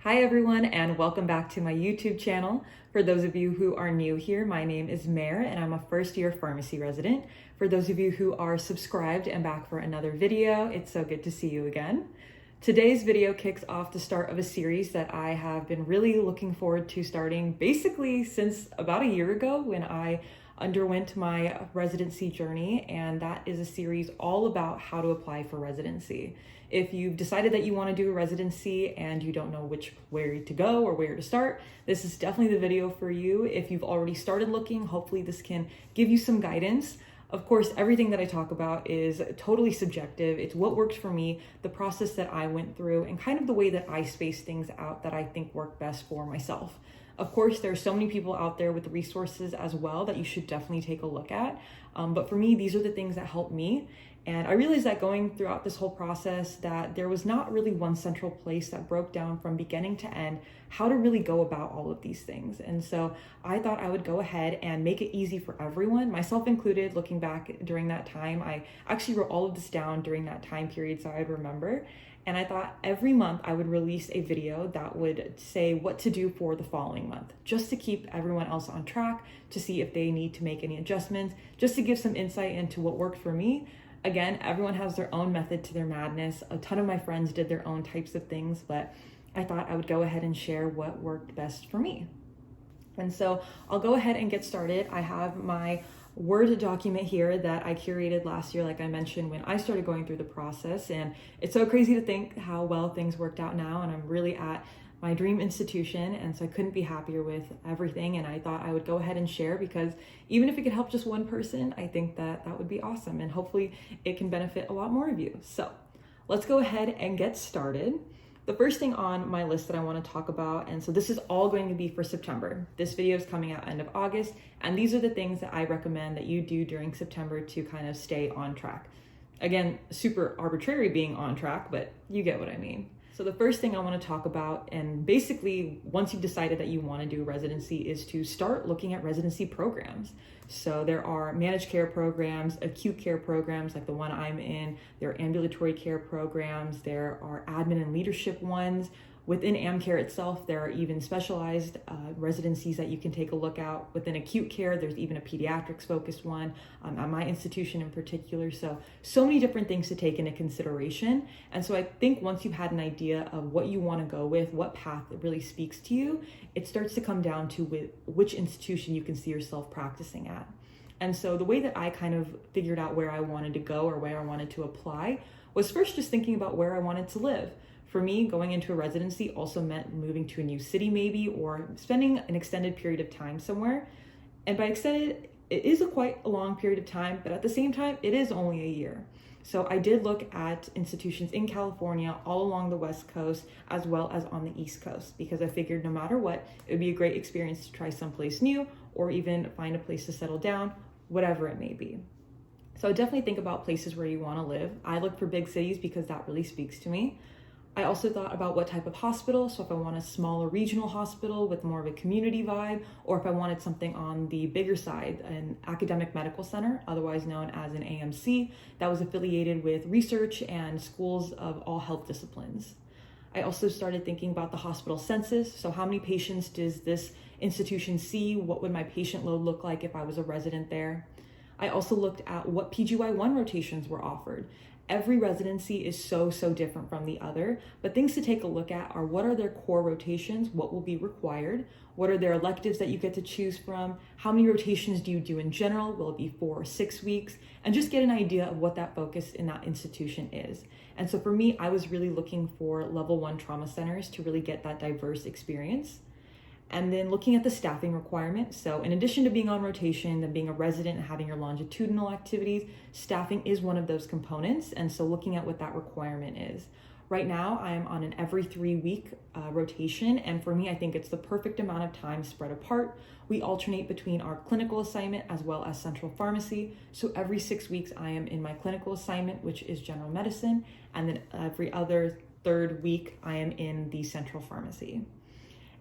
Hi everyone, and welcome back to my YouTube channel. For those of you who are new here, my name is Mare and I'm a first-year pharmacy resident. For those of you who are subscribed and back for another video, it's so good to see you again. Today's video kicks off the start of a series that I have been really looking forward to starting basically since about a year ago when I underwent my residency journey, and that is a series all about how to apply for residency. If you've decided that you want to do a residency and you don't know where to go or where to start, this is definitely the video for you. If you've already started looking, hopefully this can give you some guidance. Of course, everything that I talk about is totally subjective. It's what worked for me, the process that I went through, and kind of the way that I space things out that I think work best for myself. Of course, there are so many people out there with resources as well that you should definitely take a look at. But for me, these are the things that helped me. And I realized that going throughout this whole process that there was not really one central place that broke down from beginning to end how to really go about all of these things. And so I thought I would go ahead and make it easy for everyone, myself included. Looking back during that time, I actually wrote all of this down during that time period so I'd remember. And I thought every month I would release a video that would say what to do for the following month, just to keep everyone else on track, to see if they need to make any adjustments, just to give some insight into what worked for me. Again, everyone has their own method to their madness. A ton of my friends did their own types of things, but I thought I would go ahead and share what worked best for me. And so I'll go ahead and get started. I have my Word document here that I curated last year, like I mentioned, when I started going through the process. And it's so crazy to think how well things worked out now. And I'm really at my dream institution. And so I couldn't be happier with everything. And I thought I would go ahead and share because even if it could help just one person, I think that that would be awesome. And hopefully it can benefit a lot more of you. So let's go ahead and get started. The first thing on my list that I want to talk about, and so this is all going to be for September. This video is coming out end of August, and these are the things that I recommend that you do during September to kind of stay on track. Again, super arbitrary being on track, but you get what I mean. So the first thing I want to talk about, and basically once you've decided that you want to do residency, is to start looking at residency programs. So there are managed care programs, acute care programs like the one I'm in, there are ambulatory care programs, there are admin and leadership ones. Within AmCare itself, there are even specialized residencies that you can take a look at. Within acute care, there's even a pediatrics focused one at my institution in particular. So many different things to take into consideration. And so I think once you've had an idea of what you want to go with, what path really speaks to you, it starts to come down to which institution you can see yourself practicing at. And so the way that I kind of figured out where I wanted to go or where I wanted to apply was first just thinking about where I wanted to live. For me, going into a residency also meant moving to a new city maybe, or spending an extended period of time somewhere. And by extended, it is quite a long period of time, but at the same time, it is only a year. So I did look at institutions in California, all along the West Coast, as well as on the East Coast, because I figured no matter what, it would be a great experience to try someplace new, or even find a place to settle down, whatever it may be. So I definitely think about places where you want to live. I look for big cities because that really speaks to me. I also thought about what type of hospital, so if I want a smaller regional hospital with more of a community vibe, or if I wanted something on the bigger side, an academic medical center, otherwise known as an AMC, that was affiliated with research and schools of all health disciplines. I also started thinking about the hospital census, so how many patients does this institution see? What would my patient load look like if I was a resident there? I also looked at what PGY1 rotations were offered. Every residency is so different from the other, but things to take a look at are what are their core rotations, what will be required, what are their electives that you get to choose from, how many rotations do you do in general, will it be 4 or 6 weeks, and just get an idea of what that focus in that institution is. And so for me, I was really looking for level 1 trauma centers to really get that diverse experience. And then looking at the staffing requirement. So in addition to being on rotation and being a resident and having your longitudinal activities, staffing is one of those components. And so looking at what that requirement is. Right now, I'm on an every 3-week rotation. And for me, I think it's the perfect amount of time spread apart. We alternate between our clinical assignment as well as central pharmacy. So every 6 weeks, I am in my clinical assignment, which is general medicine. And then every other 3rd week, I am in the central pharmacy.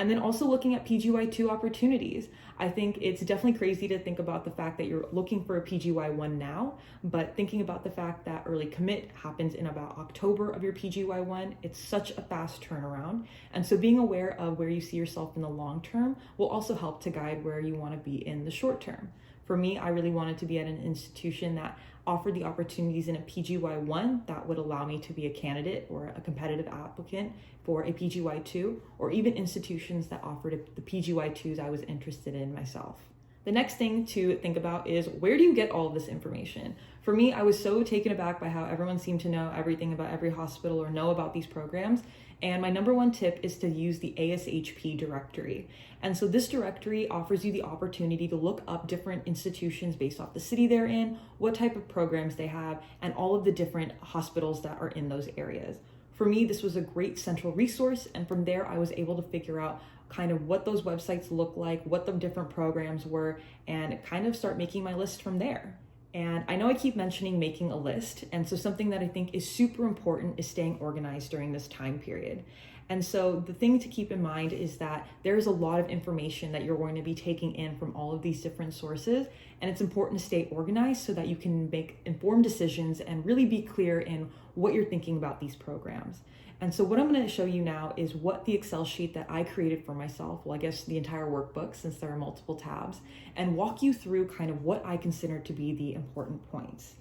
And then also looking at PGY2 opportunities. I think it's definitely crazy to think about the fact that you're looking for a PGY1 now, but thinking about the fact that early commit happens in about October of your PGY1, it's such a fast turnaround. And so being aware of where you see yourself in the long term will also help to guide where you want to be in the short term. For me, I really wanted to be at an institution that offered the opportunities in a PGY1 that would allow me to be a candidate or a competitive applicant for a PGY2, or even institutions that offered the PGY2s I was interested in myself. The next thing to think about is, where do you get all of this information? For me, I was so taken aback by how everyone seemed to know everything about every hospital or know about these programs. And my number one tip is to use the ASHP directory. And so this directory offers you the opportunity to look up different institutions based off the city they're in, what type of programs they have, and all of the different hospitals that are in those areas. For me, this was a great central resource. And from there, I was able to figure out kind of what those websites look like, what the different programs were, and kind of start making my list from there. And I know I keep mentioning making a list. And so something that I think is super important is staying organized during this time period. And so the thing to keep in mind is that there's a lot of information that you're going to be taking in from all of these different sources. And it's important to stay organized so that you can make informed decisions and really be clear in what you're thinking about these programs. And so what I'm going to show you now is what the Excel sheet that I created for myself, well, I guess the entire workbook, since there are multiple tabs, and walk you through kind of what I consider to be the important points.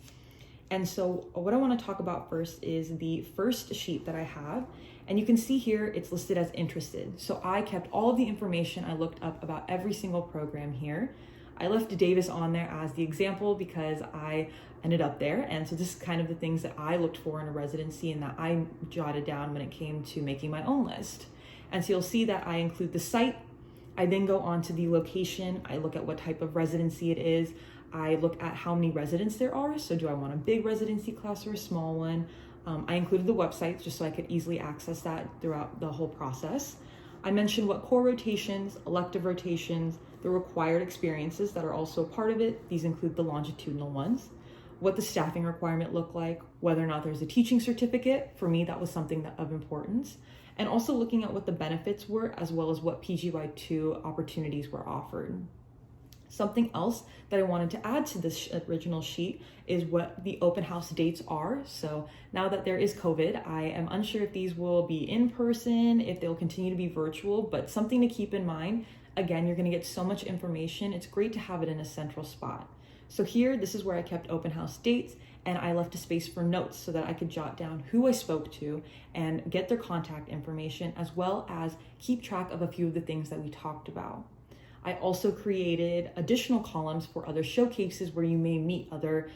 And so what I want to talk about first is the first sheet that I have. And you can see here, it's listed as interested. So I kept all of the information I looked up about every single program here. I left Davis on there as the example because I ended up there. And so this is kind of the things that I looked for in a residency and that I jotted down when it came to making my own list. And so you'll see that I include the site. I then go on to the location. I look at what type of residency it is. I look at how many residents there are. So do I want a big residency class or a small one? I included the website just so I could easily access that throughout the whole process. I mentioned what core rotations, elective rotations, the required experiences that are also a part of it. These include the longitudinal ones, what the staffing requirement looked like, whether or not there's a teaching certificate. For me, that was something of importance. And also looking at what the benefits were, as well as what PGY2 opportunities were offered. Something else that I wanted to add to this original sheet is what the open house dates are. So now that there is COVID, I am unsure if these will be in person, if they'll continue to be virtual, but something to keep in mind. Again, you're going to get so much information. It's great to have it in a central spot. So here, this is where I kept open house dates, and I left a space for notes so that I could jot down who I spoke to and get their contact information, as well as keep track of a few of the things that we talked about. I also created additional columns for other showcases where you may meet other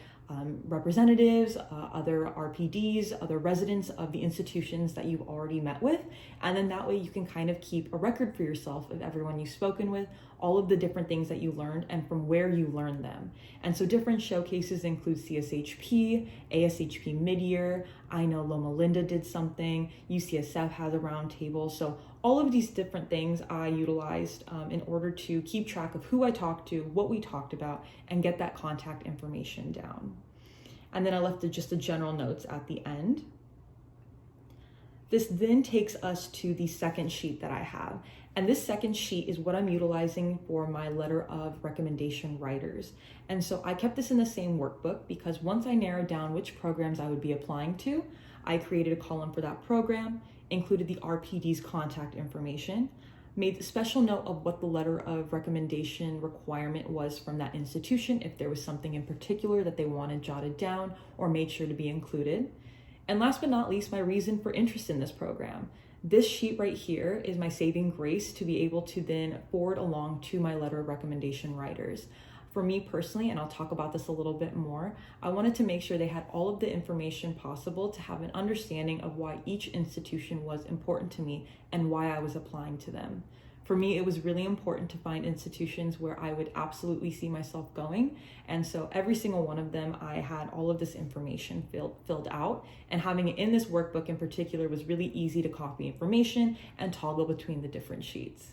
representatives, other RPDs, other residents of the institutions that you've already met with. And then that way you can kind of keep a record for yourself of everyone you've spoken with, all of the different things that you learned and from where you learned them. And so different showcases include CSHP, ASHP mid-year. I know Loma Linda did something, UCSF has a round table. So all of these different things I utilized in order to keep track of who I talked to, what we talked about, and get that contact information down. And then I left just the general notes at the end. This then takes us to the second sheet that I have. And this second sheet is what I'm utilizing for my letter of recommendation writers. And so I kept this in the same workbook because once I narrowed down which programs I would be applying to, I created a column for that program, included the RPD's contact information, made a special note of what the letter of recommendation requirement was from that institution, if there was something in particular that they wanted jotted down or made sure to be included. And last but not least, my reason for interest in this program. This sheet right here is my saving grace to be able to then forward along to my letter of recommendation writers. For me personally, and I'll talk about this a little bit more, I wanted to make sure they had all of the information possible to have an understanding of why each institution was important to me and why I was applying to them. For me, it was really important to find institutions where I would absolutely see myself going. And so every single one of them, I had all of this information filled out, and having it in this workbook in particular was really easy to copy information and toggle between the different sheets.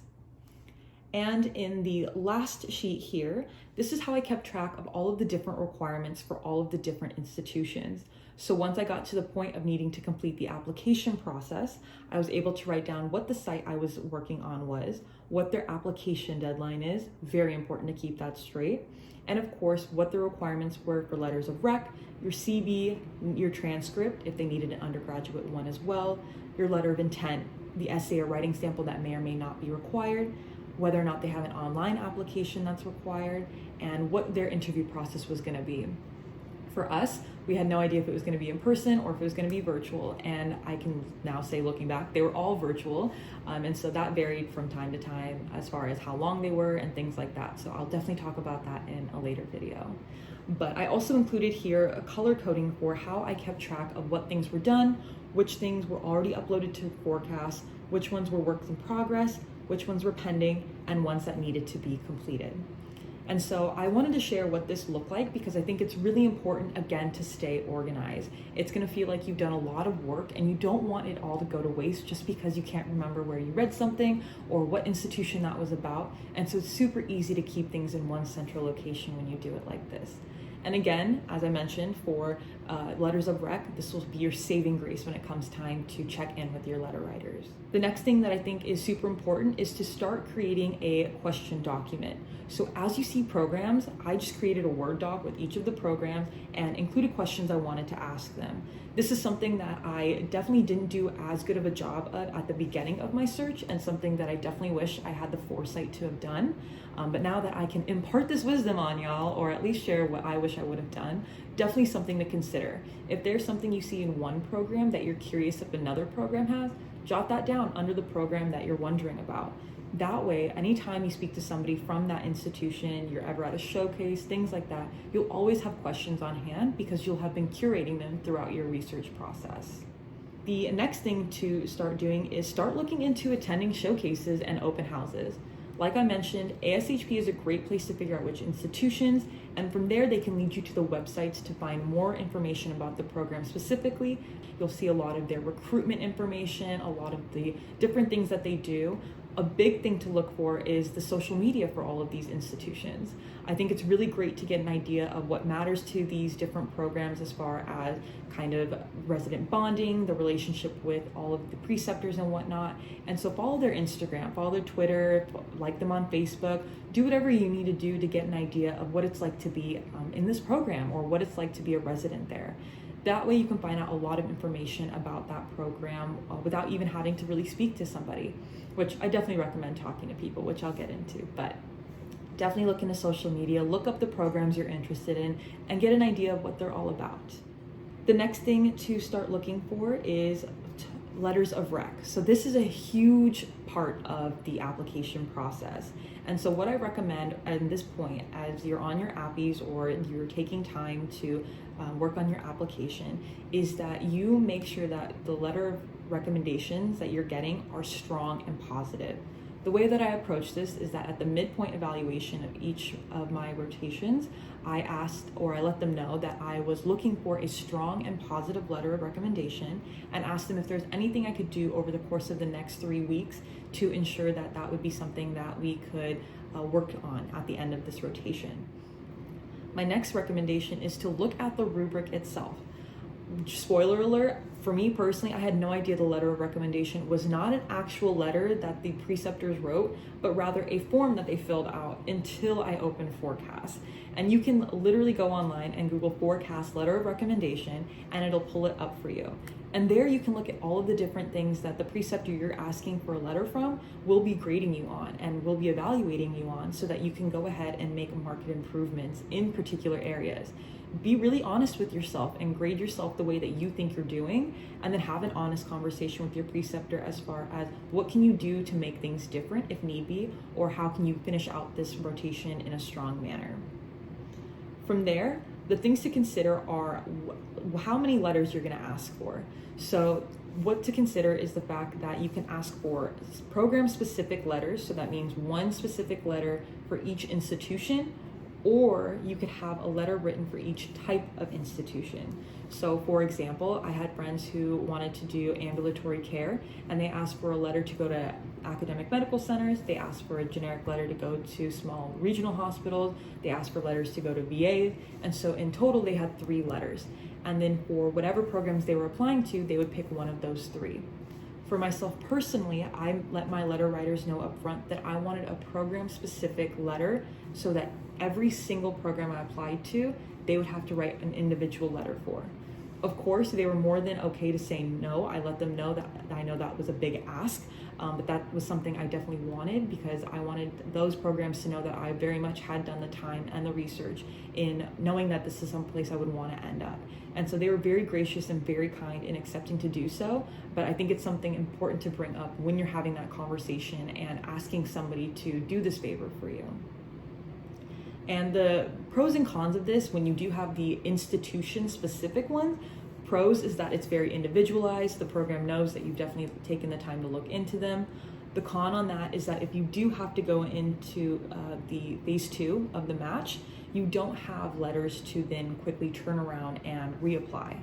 And in the last sheet here, this is how I kept track of all of the different requirements for all of the different institutions. So once I got to the point of needing to complete the application process, I was able to write down what the site I was working on was, what their application deadline is, very important to keep that straight, and of course, what the requirements were for letters of rec, your CV, your transcript, if they needed an undergraduate one as well, your letter of intent, the essay or writing sample that may or may not be required, whether or not they have an online application that's required, and what their interview process was going to be. For us, we had no idea if it was going to be in person or if it was going to be virtual, and I can now say, looking back, they were all virtual, and so that varied from time to time as far as how long they were and things like that. So I'll definitely talk about that in a later video. But I also included here a color coding for how I kept track of what things were done, which things were already uploaded to Forecast, which ones were works in progress, which ones were pending, and ones that needed to be completed. And so I wanted to share what this looked like because I think it's really important, again, to stay organized. It's gonna feel like you've done a lot of work and you don't want it all to go to waste just because you can't remember where you read something or what institution that was about. And so it's super easy to keep things in one central location when you do it like this. And again, as I mentioned, for letters of rec, this will be your saving grace when it comes time to check in with your letter writers. The next thing that I think is super important is to start creating a question document. So as you see programs, I just created a Word doc with each of the programs and included questions I wanted to ask them. This is something that I definitely didn't do as good of a job at the beginning of my search, and something that I definitely wish I had the foresight to have done. But now that I can impart this wisdom on y'all, or at least share what I wish I would have done, definitely something to consider. If there's something you see in one program that you're curious if another program has, jot that down under the program that you're wondering about. That way, anytime you speak to somebody from that institution, you're ever at a showcase, things like that, you'll always have questions on hand because you'll have been curating them throughout your research process. The next thing to start doing is start looking into attending showcases and open houses. Like I mentioned, ASHP is a great place to figure out which institutions, and from there they can lead you to the websites to find more information about the program specifically. You'll see a lot of their recruitment information, a lot of the different things that they do. A big thing to look for is the social media for all of these institutions. I think it's really great to get an idea of what matters to these different programs as far as kind of resident bonding, the relationship with all of the preceptors and whatnot. And so follow their Instagram, follow their Twitter, like them on Facebook, do whatever you need to do to get an idea of what it's like to be in this program or what it's like to be a resident there. That way you can find out a lot of information about that program without even having to really speak to somebody, which I definitely recommend talking to people, which I'll get into. But definitely look into social media, look up the programs you're interested in, and get an idea of what they're all about. The next thing to start looking for is letters of rec. So this is a huge part of the application process. And so what I recommend at this point, as you're on your appies or you're taking time to work on your application, is that you make sure that the letter of recommendations that you're getting are strong and positive. The way that I approach this is that at the midpoint evaluation of each of my rotations, I asked, or I let them know that I was looking for a strong and positive letter of recommendation, and asked them if there's anything I could do over the course of the next 3 weeks to ensure that that would be something that we could work on at the end of this rotation. My next recommendation is to look at the rubric itself. Spoiler alert, for me personally, I had no idea the letter of recommendation was not an actual letter that the preceptors wrote, but rather a form that they filled out until I opened Forecast. And you can literally go online and Google Forecast letter of recommendation and it'll pull it up for you. And there you can look at all of the different things that the preceptor you're asking for a letter from will be grading you on and will be evaluating you on, so that you can go ahead and make market improvements in particular areas. Be really honest with yourself and grade yourself the way that you think you're doing, and then have an honest conversation with your preceptor as far as what can you do to make things different if need be, or how can you finish out this rotation in a strong manner. From there, the things to consider are how many letters you're going to ask for. So what to consider is the fact that you can ask for program specific letters. So that means one specific letter for each institution, or you could have a letter written for each type of institution. So for example, I had friends who wanted to do ambulatory care, and they asked for a letter to go to academic medical centers, they asked for a generic letter to go to small regional hospitals, they asked for letters to go to VA, and so in total they had 3 letters. And then for whatever programs they were applying to, they would pick one of those 3. For myself personally, I let my letter writers know up front that I wanted a program-specific letter so that every single program I applied to, they would have to write an individual letter for. Of course, they were more than okay to say no. I let them know that I know that was a big ask, but that was something I definitely wanted because I wanted those programs to know that I very much had done the time and the research in knowing that this is someplace I would want to end up. And so they were very gracious and very kind in accepting to do so, but I think it's something important to bring up when you're having that conversation and asking somebody to do this favor for you. And the pros and cons of this, when you do have the institution-specific ones, pros is that it's very individualized. The program knows that you've definitely taken the time to look into them. The con on that is that if you do have to go into the phase 2 of the match, you don't have letters to then quickly turn around and reapply.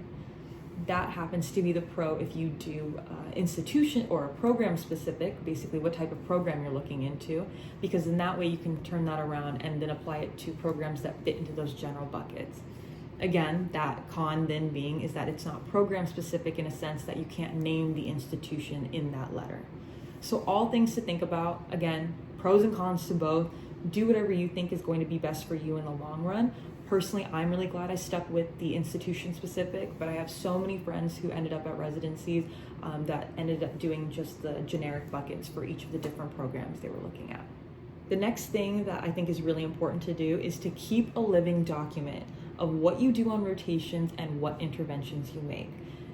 That happens to be the pro if you do institution or a program specific, basically what type of program you're looking into, because in that way you can turn that around and then apply it to programs that fit into those general buckets. Again, that con then being is that it's not program specific in a sense that you can't name the institution in that letter. So all things to think about, again, pros and cons to both. Do whatever you think is going to be best for you in the long run. Personally, I'm really glad I stuck with the institution specific, but I have so many friends who ended up at residencies that ended up doing just the generic buckets for each of the different programs they were looking at. The next thing that I think is really important to do is to keep a living document of what you do on rotations and what interventions you make.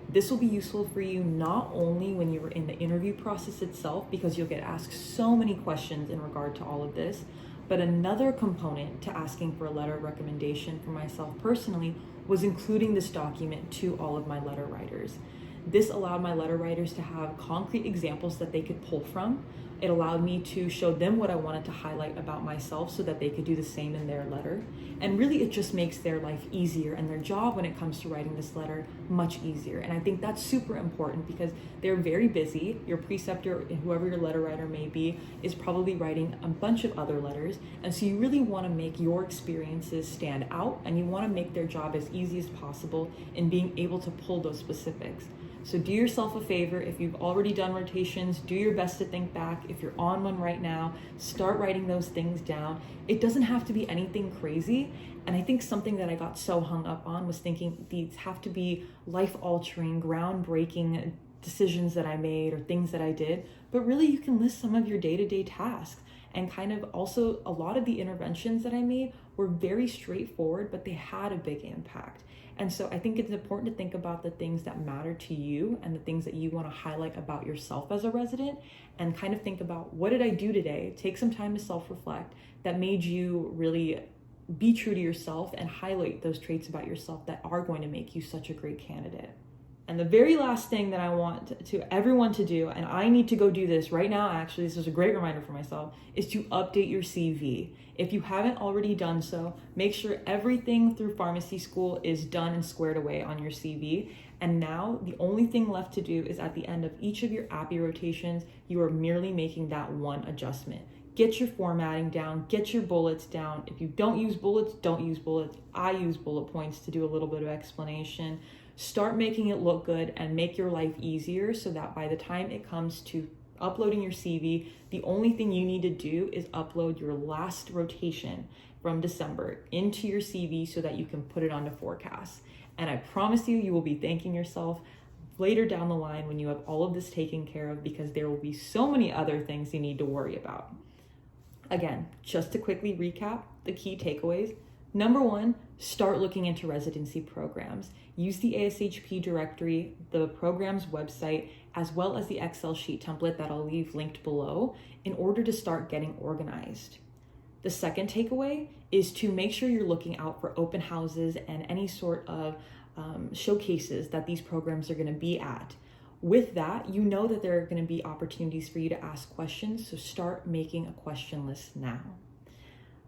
This will be useful for you not only when you're in the interview process itself, because you'll get asked so many questions in regard to all of this, but another component to asking for a letter of recommendation for myself personally was including this document to all of my letter writers. This allowed my letter writers to have concrete examples that they could pull from. It allowed me to show them what I wanted to highlight about myself so that they could do the same in their letter. And really, it just makes their life easier and their job when it comes to writing this letter much easier. And I think that's super important because they're very busy. Your preceptor, whoever your letter writer may be, is probably writing a bunch of other letters. And so you really want to make your experiences stand out, and you want to make their job as easy as possible in being able to pull those specifics. So do yourself a favor. If you've already done rotations, do your best to think back. If you're on one right now, start writing those things down. It doesn't have to be anything crazy. And I think something that I got so hung up on was thinking these have to be life-altering, groundbreaking decisions that I made or things that I did. But really, you can list some of your day-to-day tasks. And kind of also a lot of the interventions that I made were very straightforward, but they had a big impact. And so I think it's important to think about the things that matter to you and the things that you want to highlight about yourself as a resident, and kind of think about, what did I do today? Take some time to self-reflect that made you really be true to yourself and highlight those traits about yourself that are going to make you such a great candidate. And the very last thing that I want to everyone to do, and I need to go do this right now, actually, this is a great reminder for myself, is to update your CV. If you haven't already done so, make sure everything through pharmacy school is done and squared away on your CV. And now the only thing left to do is at the end of each of your API rotations, you are merely making that one adjustment. Get your formatting down, get your bullets down. If you don't use bullets, don't use bullets. I use bullet points to do a little bit of explanation. Start making it look good and make your life easier so that by the time it comes to uploading your CV, the only thing you need to do is upload your last rotation from December into your CV so that you can put it onto forecasts. And I promise you, you will be thanking yourself later down the line when you have all of this taken care of, because there will be so many other things you need to worry about. Again, just to quickly recap the key takeaways. Number 1, start looking into residency programs. Use the ASHP directory, the program's website, as well as the Excel sheet template that I'll leave linked below in order to start getting organized. The second takeaway is to make sure you're looking out for open houses and any sort of showcases that these programs are going to be at. With that, you know that there are going to be opportunities for you to ask questions, so start making a question list now.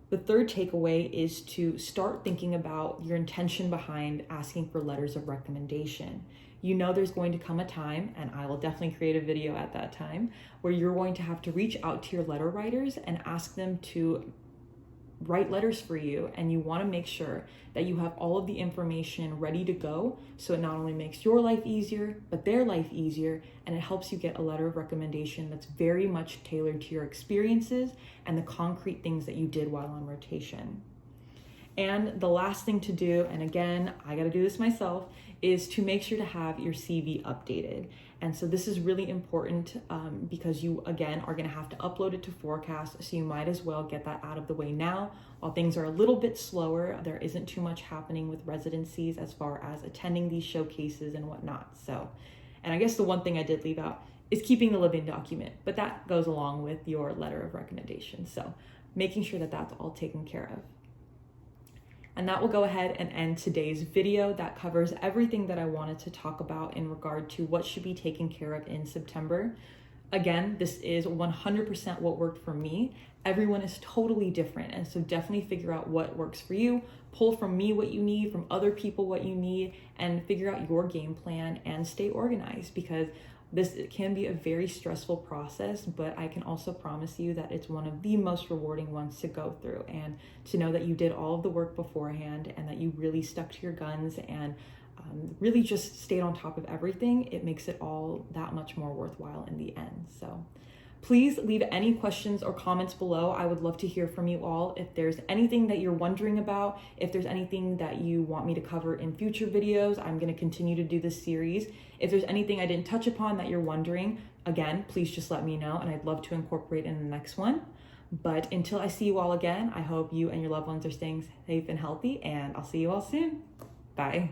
The third takeaway is to start thinking about your intention behind asking for letters of recommendation. You know there's going to come a time, and I will definitely create a video at that time, where you're going to have to reach out to your letter writers and ask them to write letters for you, and you want to make sure that you have all of the information ready to go, so it not only makes your life easier but their life easier, and it helps you get a letter of recommendation that's very much tailored to your experiences and the concrete things that you did while on rotation. And the last thing to do, and again, I got to do this myself, is to make sure to have your CV updated. And so this is really important because you, again, are going to have to upload it to Forecast. So you might as well get that out of the way now while things are a little bit slower. There isn't too much happening with residencies as far as attending these showcases and whatnot. So, and I guess the one thing I did leave out is keeping the living document, but that goes along with your letter of recommendation. So making sure that that's all taken care of. And that will go ahead and end today's video. That covers everything that I wanted to talk about in regard to what should be taken care of in September. Again, this is 100% what worked for me. Everyone is totally different. And so definitely figure out what works for you. Pull from me what you need, from other people what you need, and figure out your game plan and stay organized, because this can be a very stressful process, but I can also promise you that it's one of the most rewarding ones to go through, and to know that you did all of the work beforehand and that you really stuck to your guns and really just stayed on top of everything. It makes it all that much more worthwhile in the end. So please leave any questions or comments below. I would love to hear from you all. If there's anything that you're wondering about, if there's anything that you want me to cover in future videos, I'm going to continue to do this series. If there's anything I didn't touch upon that you're wondering, again, please just let me know, and I'd love to incorporate in the next one. But until I see you all again, I hope you and your loved ones are staying safe and healthy, and I'll see you all soon. Bye.